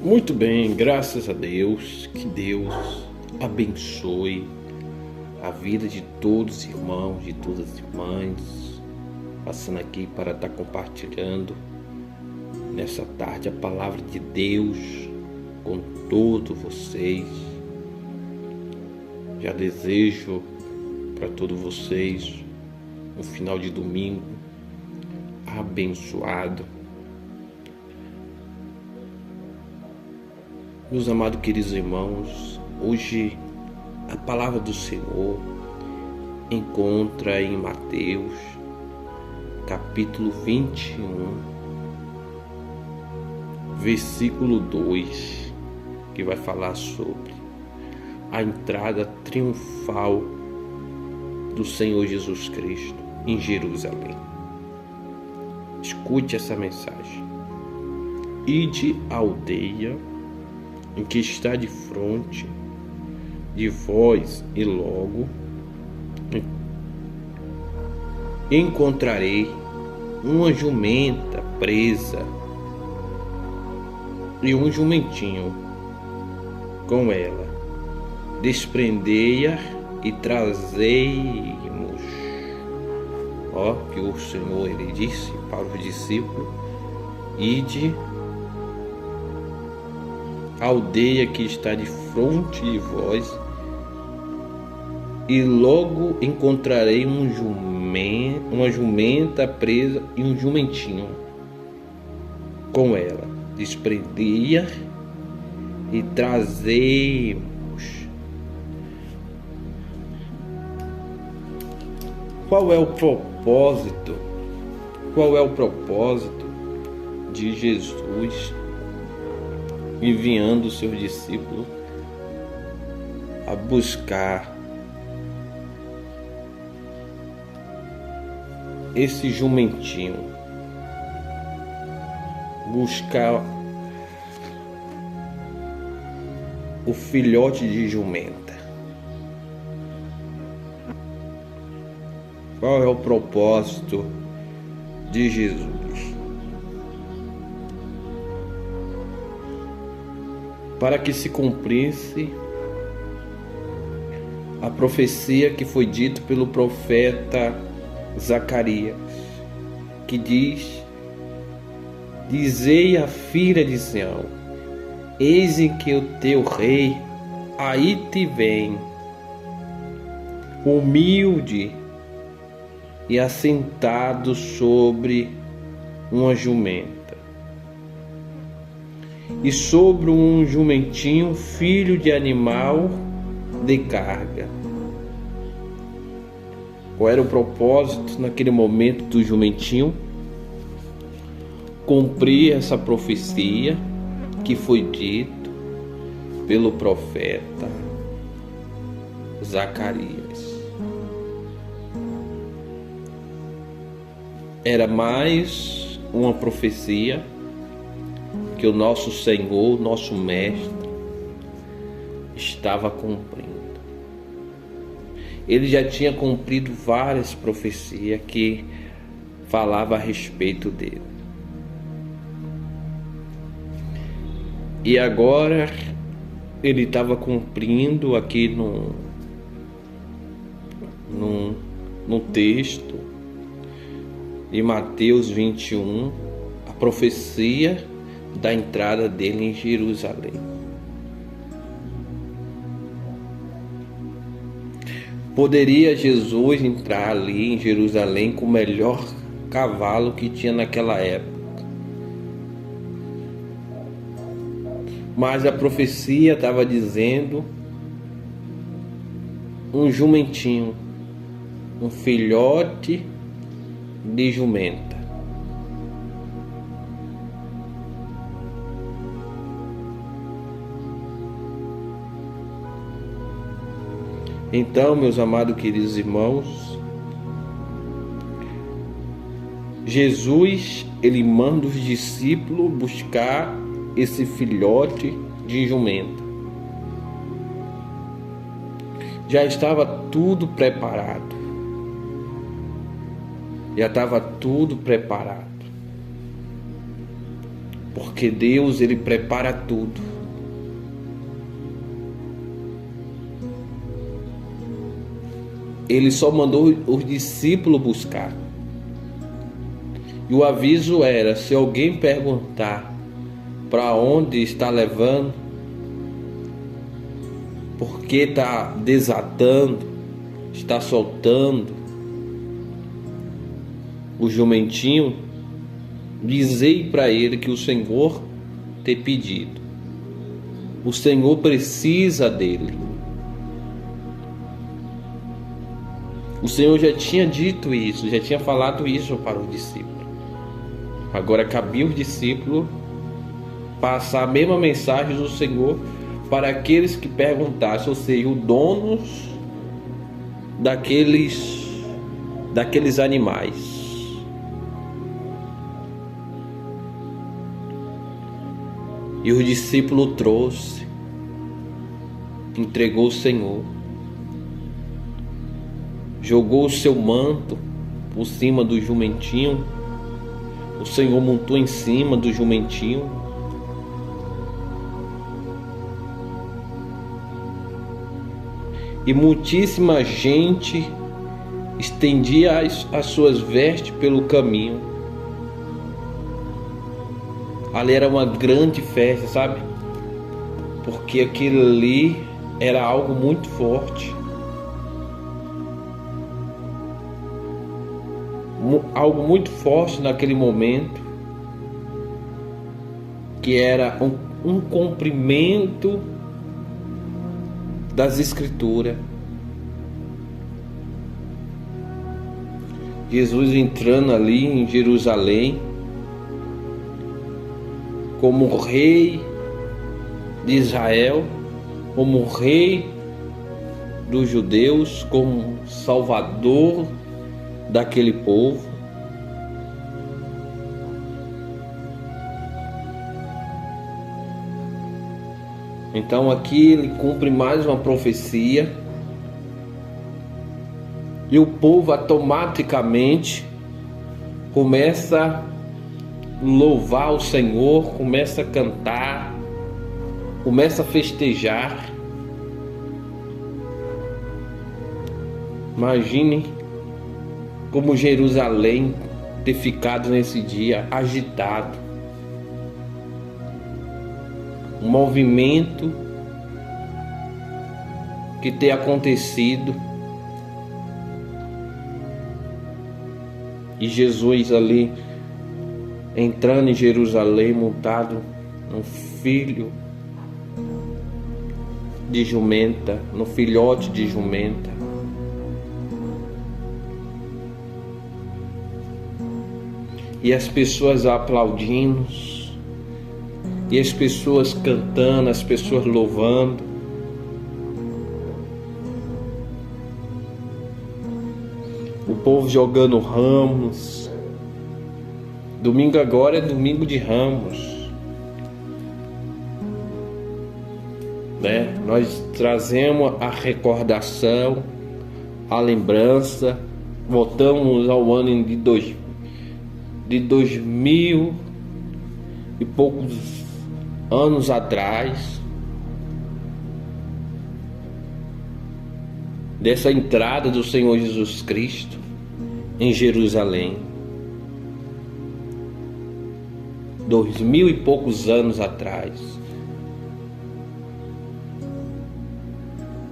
Muito bem, graças a Deus. Que Deus abençoe a vida de todos os irmãos, de todas as irmãs, passando aqui para estar compartilhando nessa tarde a palavra de Deus com todos vocês. Já desejo para todos vocês um final de domingo abençoado. Meus amados queridos irmãos, hoje a palavra do Senhor encontra em Mateus, capítulo 21, versículo 2, que vai falar sobre a entrada triunfal do Senhor Jesus Cristo em Jerusalém. Escute essa mensagem. Ide à aldeia em que está de frente de vós, e logo encontrarei uma jumenta presa e um jumentinho com ela. Desprendei-a e trazei-mos. Que o Senhor ele disse para os discípulos: ide à aldeia que está de frente de vós, e logo encontrarei uma jumenta presa e um jumentinho com ela. Desprendei-a e trazei-mos. Qual é o propósito? Qual é o propósito de Jesus enviando os seus discípulos a buscar esse jumentinho, buscar o filhote de jumenta? Qual é o propósito de Jesus? Para que se cumprisse a profecia que foi dita pelo profeta Zacarias, que diz: dizei à filha de Sião, eis em que o teu rei aí te vem, humilde e assentado sobre uma jumenta, e sobre um jumentinho, filho de animal de carga. Qual era o propósito naquele momento do jumentinho? Cumprir essa profecia que foi dito pelo profeta Zacarias. Era mais uma profecia que o nosso Senhor, nosso Mestre, estava cumprindo. Ele já tinha cumprido várias profecias que falavam a respeito dele. E agora ele estava cumprindo aqui no texto de Mateus 21, a profecia da entrada dele em Jerusalém. Poderia Jesus entrar ali em Jerusalém com o melhor cavalo que tinha naquela época, mas a profecia estava dizendo um jumentinho, um filhote de jumenta. Então, meus amados queridos irmãos, Jesus, ele manda os discípulos buscar esse filhote de jumenta. Já estava tudo preparado. Já estava tudo preparado. Porque Deus, Ele prepara tudo. Ele só mandou os discípulos buscar. E o aviso era: se alguém perguntar para onde está levando, porque está desatando, está soltando o jumentinho, dizei para ele que o Senhor tem pedido. O Senhor precisa dele. O Senhor já tinha dito isso, já tinha falado isso para os discípulos. Agora cabia os discípulos passar a mesma mensagem do Senhor para aqueles que perguntassem, ou seja, os donos daqueles animais. E o discípulo trouxe, entregou o Senhor, jogou o seu manto por cima do jumentinho. O Senhor montou em cima do jumentinho. E muitíssima gente estendia as suas vestes pelo caminho. Ali era uma grande festa, sabe? Porque aquilo ali era algo muito forte. Algo muito forte naquele momento, que era um cumprimento das Escrituras. Jesus entrando ali em Jerusalém como rei de Israel, como rei dos judeus, como salvador daquele povo. Então aqui ele cumpre mais uma profecia, e o povo automaticamente começa a louvar o Senhor, começa a cantar, começa a festejar. Imagine como Jerusalém ter ficado nesse dia agitado. Um movimento que tem acontecido. E Jesus ali entrando em Jerusalém montado num filho de jumenta, no filhote de jumenta. E as pessoas aplaudindo, e as pessoas cantando, as pessoas louvando. O povo jogando ramos. Domingo agora é domingo de Ramos, né? Nós trazemos a recordação, a lembrança. Voltamos ao ano de 2000 e poucos anos atrás, dessa entrada do Senhor Jesus Cristo em Jerusalém. 2000 e poucos anos atrás.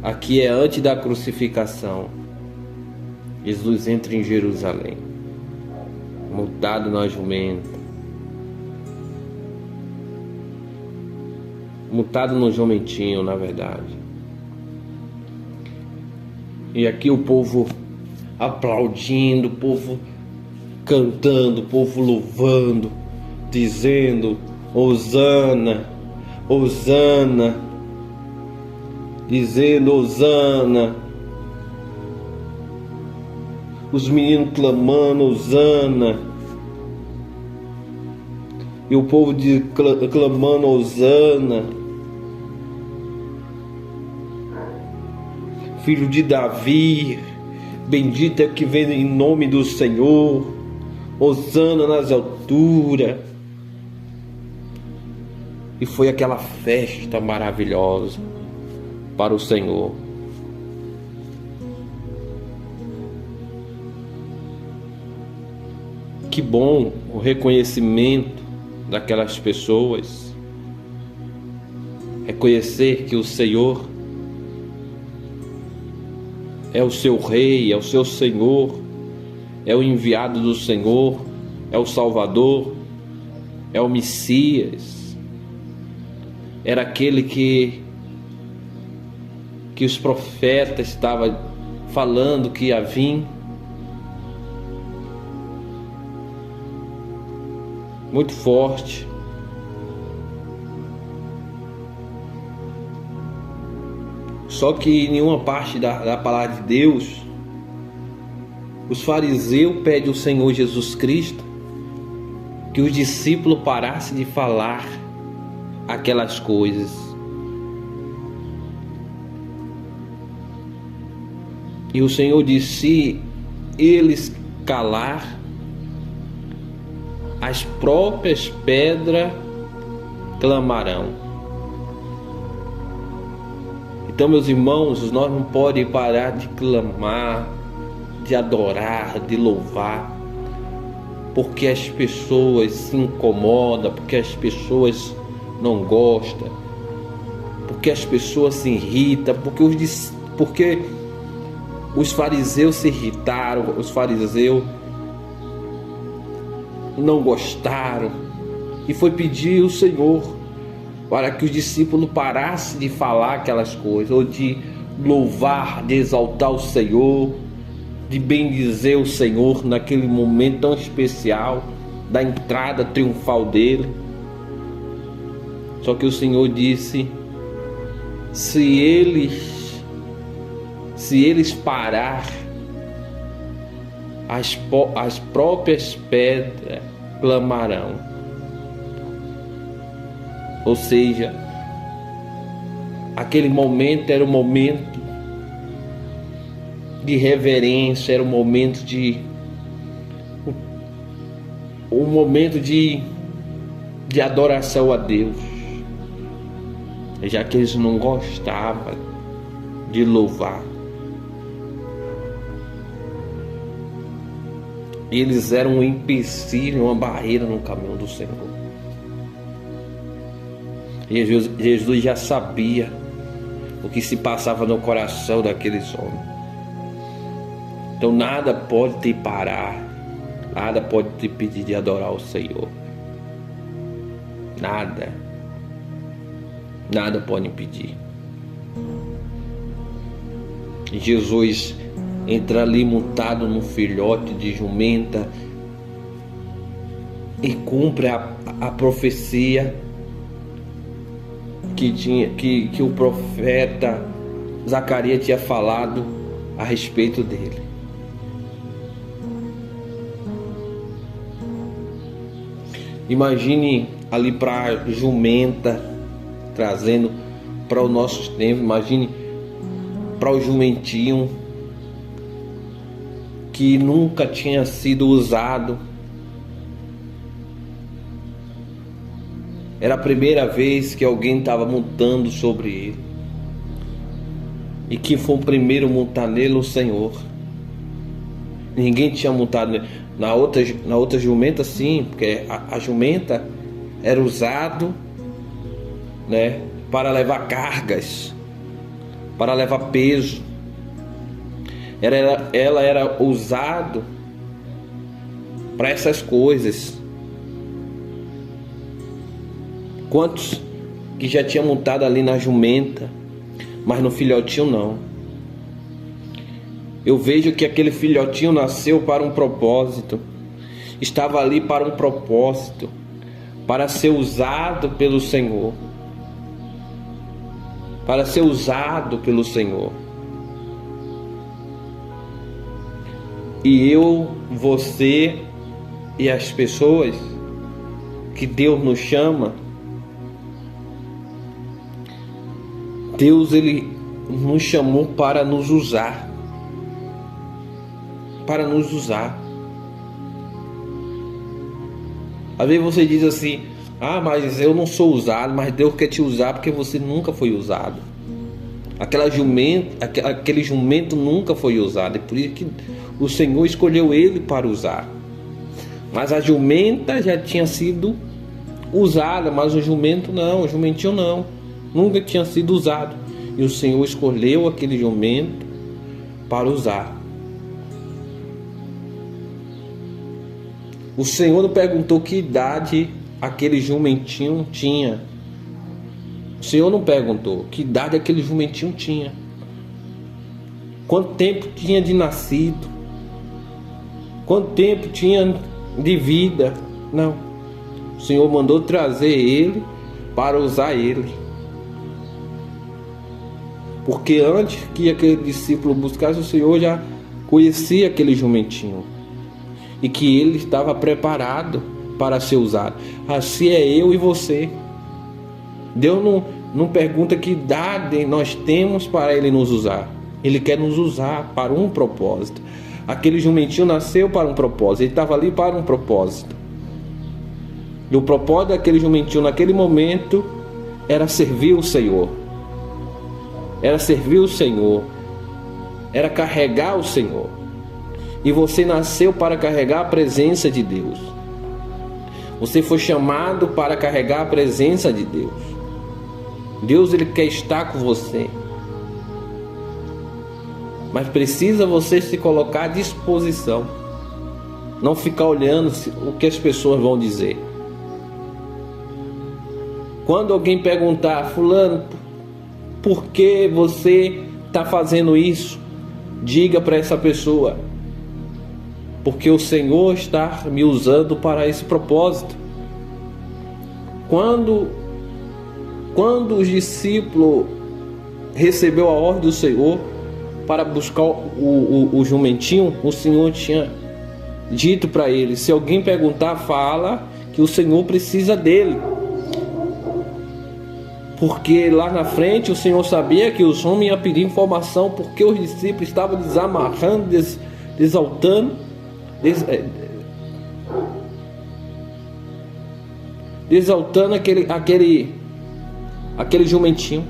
Aqui é antes da crucificação. Jesus entra em Jerusalém, montado na jumenta, montado no jumentinho, na verdade. E aqui o povo aplaudindo, o povo cantando, o povo louvando, dizendo: Hosana, Hosana, dizendo Hosana. Os meninos clamando Hosana, e o povo clamando Hosana, filho de Davi, bendito é o que vem em nome do Senhor, Hosana nas alturas. E foi aquela festa maravilhosa para o Senhor. Que bom o reconhecimento daquelas pessoas. Reconhecer que o Senhor é o seu Rei, é o seu Senhor, é o enviado do Senhor, é o Salvador, é o Messias. Era aquele que os profetas estavam falando que ia vir. Muito forte. Só que em nenhuma parte da palavra de Deus, os fariseus pedem ao Senhor Jesus Cristo que os discípulos parassem de falar aquelas coisas. E o Senhor disse: se eles calar, as próprias pedras clamarão. Então, meus irmãos, nós não podemos parar de clamar, de adorar, de louvar, porque as pessoas se incomodam, porque as pessoas não gostam, porque as pessoas se irritam, porque os fariseus se irritaram, os fariseus não gostaram, e foi pedir ao Senhor para que os discípulos parassem de falar aquelas coisas, ou de louvar, de exaltar o Senhor, de bendizer o Senhor naquele momento tão especial da entrada triunfal dele. Só que o Senhor disse: se eles parar, as próprias pedras clamarão. Ou seja, aquele momento era um momento de reverência, era um momento de adoração a Deus, já que eles não gostavam de louvar. Eles eram um empecilho, uma barreira no caminho do Senhor. Jesus já sabia o que se passava no coração daqueles homens. Então nada pode te parar, nada pode te impedir de adorar o Senhor. Nada pode impedir. E Jesus entra ali montado num filhote de jumenta e cumpre a profecia que o profeta Zacarias tinha falado a respeito dele. Imagine ali para a jumenta, trazendo para o nosso tempo, imagine para o jumentinho que nunca tinha sido usado. Era a primeira vez que alguém estava montando sobre ele. E quem foi o primeiro a montar nele? O Senhor. Ninguém tinha montado nele. Na outra jumenta sim, porque a jumenta era usado, né, para levar cargas, para levar peso. Ela era usado para essas coisas. Quantos que já tinham montado ali na jumenta, mas no filhotinho não? Eu vejo que aquele filhotinho nasceu para um propósito, estava ali para um propósito, para ser usado pelo Senhor, para ser usado pelo Senhor. E eu, você e as pessoas que Deus nos chama, Deus ele nos chamou para nos usar. Para nos usar. Às vezes você diz assim: Ah, mas eu não sou usado, mas Deus quer te usar porque você nunca foi usado. Aquele jumento nunca foi usado, é por isso que o Senhor escolheu ele para usar. Mas a jumenta já tinha sido usada, mas o jumento não, o jumentinho não, nunca tinha sido usado. E o Senhor escolheu aquele jumento para usar. O Senhor não perguntou que idade aquele jumentinho tinha. O Senhor não perguntou que idade aquele jumentinho tinha, quanto tempo tinha de nascido, quanto tempo tinha de vida. Não, o Senhor mandou trazer ele para usar ele, porque antes que aquele discípulo buscasse, o Senhor já conhecia aquele jumentinho e que ele estava preparado para ser usado. Assim é eu e você. Deus não pergunta que idade nós temos para Ele nos usar. Ele quer nos usar para um propósito. Aquele jumentinho nasceu para um propósito. Ele estava ali para um propósito. E o propósito daquele jumentinho naquele momento era servir o Senhor. Era servir o Senhor. Era carregar o Senhor. E você nasceu para carregar a presença de Deus. Você foi chamado para carregar a presença de Deus. Deus, Ele quer estar com você, mas precisa você se colocar à disposição, não ficar olhando o que as pessoas vão dizer. Quando alguém perguntar: fulano, por que você está fazendo isso? Diga para essa pessoa: porque o Senhor está me usando para esse propósito. Quando os discípulos recebeu a ordem do Senhor para buscar o jumentinho, o Senhor tinha dito para eles: se alguém perguntar, fala que o Senhor precisa dele. Porque lá na frente o Senhor sabia que os homens iam pedir informação, porque os discípulos estavam desamarrando, desaltando aquele jumentinho.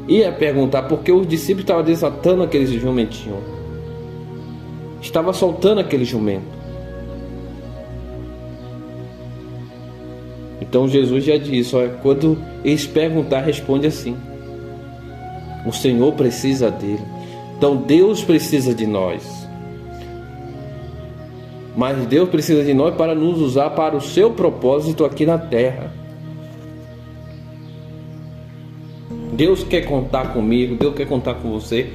Ia perguntar porque os discípulos estavam desatando aquele jumentinho, estava soltando aquele jumento. Então Jesus já disse: olha, quando eles perguntar, responde assim: o Senhor precisa dele. Então Deus precisa de nós, mas Deus precisa de nós para nos usar para o seu propósito aqui na terra. Deus quer contar comigo, Deus quer contar com você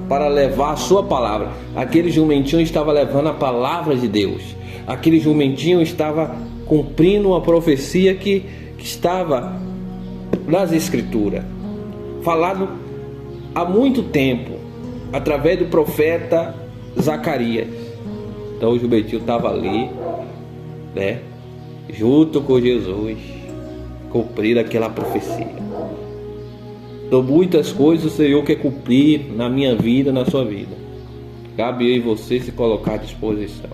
para levar a sua palavra. Aquele jumentinho estava levando a palavra de Deus. Aquele jumentinho estava cumprindo uma profecia que estava nas Escrituras, falado há muito tempo, através do profeta Zacarias. Então o jumentinho estava ali, né, junto com Jesus, cumprindo aquela profecia. Então muitas coisas o Senhor quer cumprir na minha vida, na sua vida. Cabe eu e você se colocar à disposição.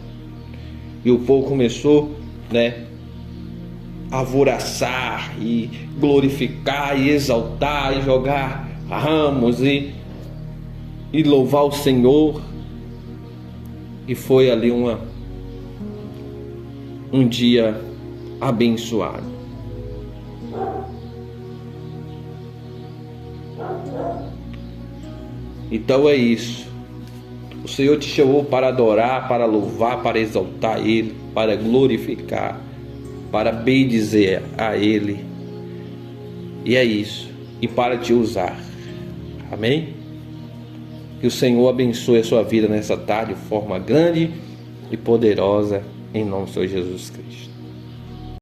E o povo começou, né, a alvoroçar e glorificar e exaltar e jogar ramos e louvar o Senhor. E foi ali um dia abençoado. Então é isso. O Senhor te chamou para adorar, para louvar, para exaltar Ele, para glorificar, para bendizer a Ele. E é isso. E para te usar. Amém? Que o Senhor abençoe a sua vida nessa tarde de forma grande e poderosa, em nome do Senhor Jesus Cristo.